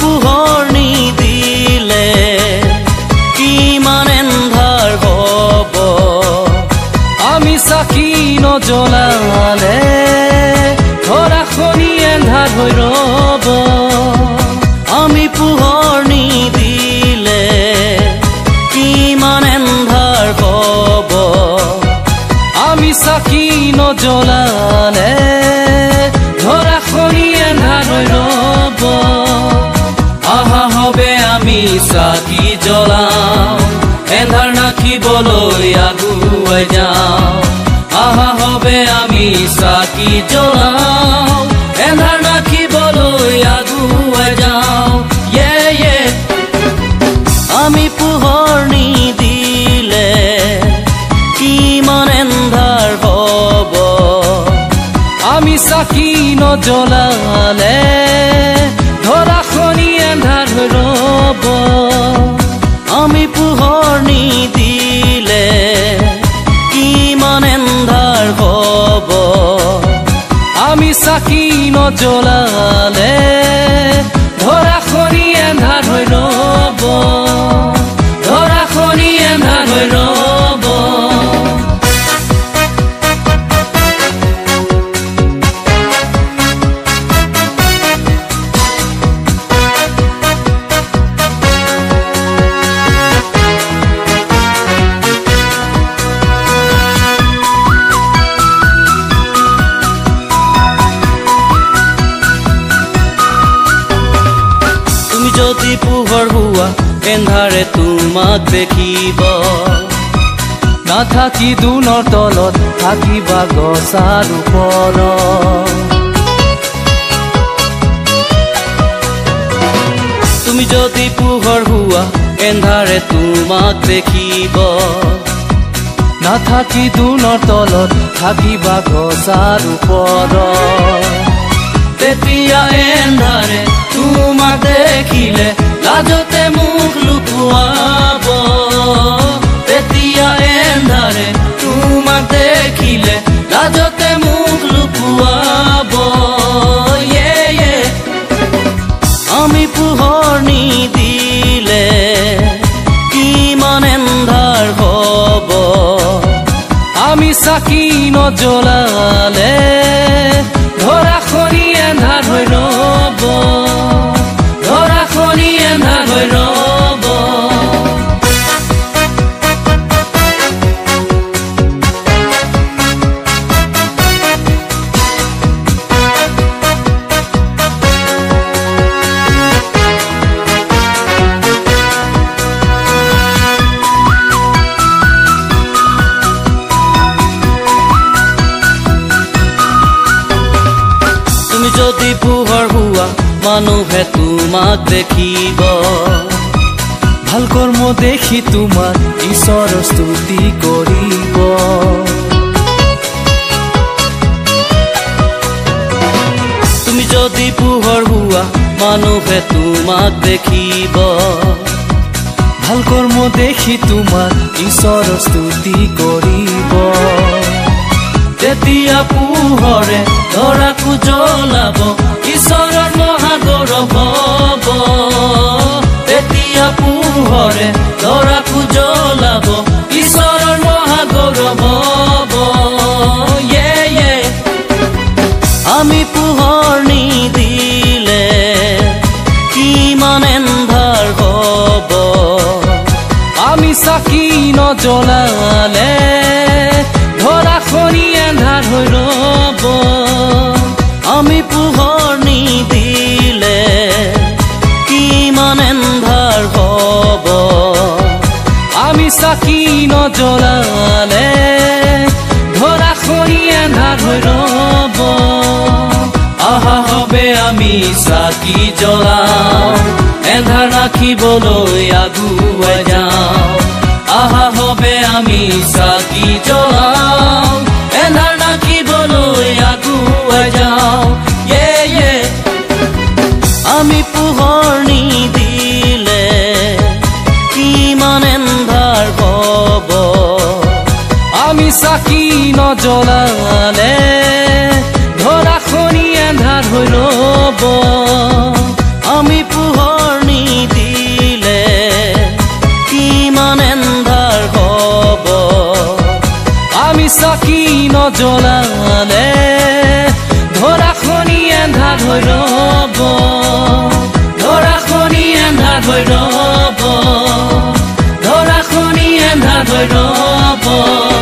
পোহৰ নিদিলে কিমান এন্ধাৰ হ'ব আমি চাকি নজ্বলালে ধৰাখনি এন্ধাৰ হৈ ৰ'ব আমি পোহৰ নিদিলে কিমান এন্ধাৰ হ'ব আমি চাকি নজ্বলালে ধৰাখনি এন্ধাৰ হৈ ৰ'ব আহা হবে আমি চাকি জ্বলাওঁ এন্ধাৰ নাখিবলৈ আগুৱাই যাওঁ আহা হবে আমি চাকি জ্বলাওঁ এন্ধাৰ নাখিবলৈ আগুৱাই যাওঁ আমি পোহৰ নিদিলে কিমান এন্ধাৰ হ'ব আমি চাকি নজ্বলালে ধৰাখনি এন্ধাৰ হৈ ৰ'ব আমি পোহৰ নিদিলে কিমান এন্ধাৰ হ'ব আমি চাকি নজ্বলালে ধৰাখনি এন্ধাৰ হৈ ৰ'ব ধৰাখনি এন্ধাৰ হৈ ৰ'ব যদি পোহৰ হোৱা এন্ধাৰে তোমাক দেখিব নাথাকি দুনৰ তলত থাকিবা গছৰ ওপৰত তুমি যদি পোহৰ হোৱা এন্ধাৰে তোমাক দেখিব নাথাকি দুনৰ তলত থাকিবা গছৰ ওপৰত তেতিয়া এন্ধাৰে তোমাক দেখিলে লাজতে মুখ লুকুৱাব তেতিয়া এন্ধাৰে তোমাক দেখিলে লাজতে মুখ লুকুৱাব আমি পোহৰ নিদিলে কিমান এন্ধাৰ হ'ব আমি চাকি নজ্বলালে ধৰাখনি এন্ধাৰ হৈ ৰ'ব ধৰাখনি এন্ধাৰ হৈ ৰ'ব তুমি যদি পোহৰ হোৱা মানুহে তোমাক দেখিব ভাল কৰ্ম দেখি তোমাক ঈশ্বৰৰ স্তুতি কৰিব তুমি যদি পোহৰ হোৱা মানুহে তোমাক দেখিব ভাল কৰ্ম দেখি তোমাক ঈশ্বৰৰ স্তুতি কৰিব তেতিয়া পোহৰে ধৰাকো জ্বলাব ঈশ্বৰৰ মহাগৌৰৱ হ'ব তেতিয়া পোহৰে ধৰাকো জ্বলাব ঈশ্বৰৰ মহাগৌৰৱ হ'ব আমি পোহৰ নিদিলে কিমান এন্ধাৰ হ'ব আমি চাকি নজ্বলালে ধৰাখনি এন্ধাৰ হৈ ৰ'ব আমি পোহৰ নিদিলে কিমান এন্ধাৰ হ'ব আমি চাকি নজ্বলালে ধৰাখনি এন্ধাৰ হৈ ৰ'ব আহা হবে আমি চাকি জ্বলাওঁ এন্ধাৰ ৰাখিবলৈ আগুৱাই যাওঁ আহা হবে আমি চাকি জ্বলাওঁ এন্ধাৰ ৰাখিবলৈ আগুৱাই যাওঁ আমি পোহৰ নিদিলে কিমান এন্ধাৰ হ'ব আমি চাকি নজ্বলালে ধৰাখনি এন্ধাৰ হৈ ৰ'ব আমি পোহৰ নজ্বলানে ধৰাখনি এন্ধাৰ হৈ ৰ'ব ধৰাখনি এন্ধাৰ হৈ ৰ'ব ধৰাখনি এন্ধাৰ হৈ ৰ'ব